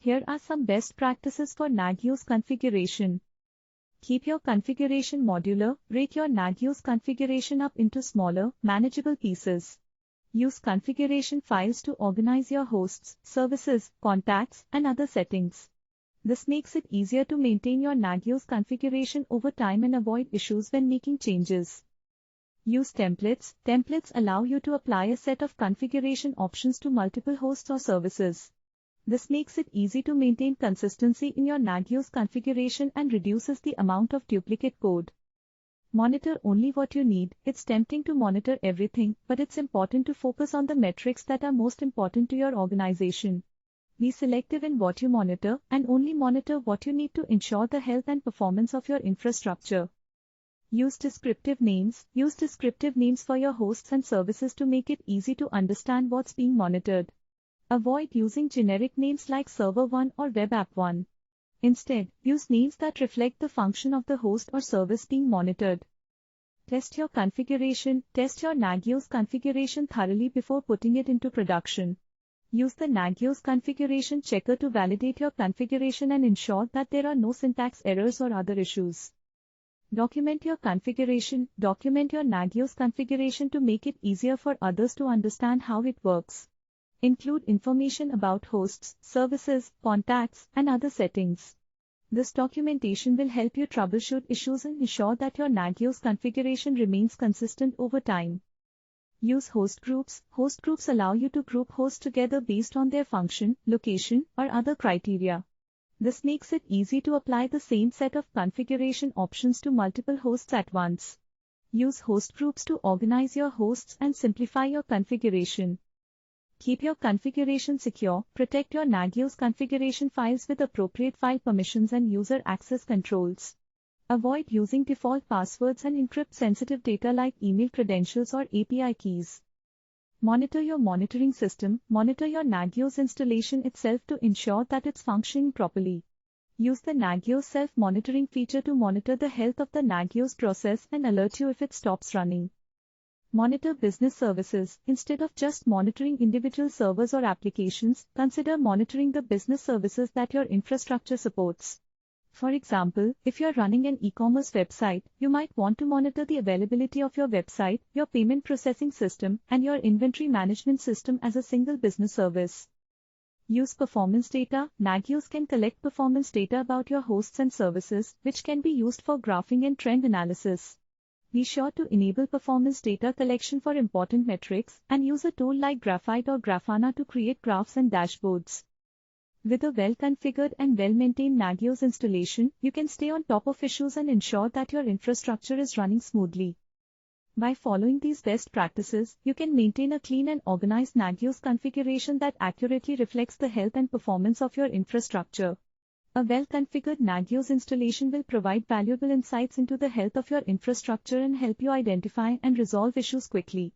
here are some best practices for Nagios configuration. Keep your configuration modular. Break your Nagios configuration up into smaller, manageable pieces. Use configuration files to organize your hosts, services, contacts, and other settings. This makes it easier to maintain your Nagios configuration over time and avoid issues when making changes. Use templates. Templates allow you to apply a set of configuration options to multiple hosts or services. This makes it easy to maintain consistency in your Nagios configuration and reduces the amount of duplicate code. Monitor only what you need. It's tempting to monitor everything, but it's important to focus on the metrics that are most important to your organization. Be selective in what you monitor and only monitor what you need to ensure the health and performance of your infrastructure. Use descriptive names. Use descriptive names for your hosts and services to make it easy to understand what's being monitored. Avoid using generic names like Server 1 or Web App 1. Instead, use names that reflect the function of the host or service being monitored. Test your configuration. Test your Nagios configuration thoroughly before putting it into production. Use the Nagios configuration checker to validate your configuration and ensure that there are no syntax errors or other issues. Document your configuration. Document your Nagios configuration to make it easier for others to understand how it works. Include information about hosts, services, contacts, and other settings. This documentation will help you troubleshoot issues and ensure that your Nagios configuration remains consistent over time. Use host groups. Host groups allow you to group hosts together based on their function, location, or other criteria. This makes it easy to apply the same set of configuration options to multiple hosts at once. Use host groups to organize your hosts and simplify your configuration. Keep your configuration secure. Protect your Nagios configuration files with appropriate file permissions and user access controls. Avoid using default passwords and encrypt sensitive data like email credentials or API keys. Monitor your monitoring system. Monitor your Nagios installation itself to ensure that it's functioning properly. Use the Nagios self-monitoring feature to monitor the health of the Nagios process and alert you if it stops running. Monitor business services. Instead of just monitoring individual servers or applications, consider monitoring the business services that your infrastructure supports. For example, if you're running an e-commerce website, you might want to monitor the availability of your website, your payment processing system, and your inventory management system as a single business service. Use performance data. Nagios can collect performance data about your hosts and services, which can be used for graphing and trend analysis. Be sure to enable performance data collection for important metrics, and use a tool like Graphite or Grafana to create graphs and dashboards. With a well-configured and well-maintained Nagios installation, you can stay on top of issues and ensure that your infrastructure is running smoothly. By following these best practices, you can maintain a clean and organized Nagios configuration that accurately reflects the health and performance of your infrastructure. A well-configured Nagios installation will provide valuable insights into the health of your infrastructure and help you identify and resolve issues quickly.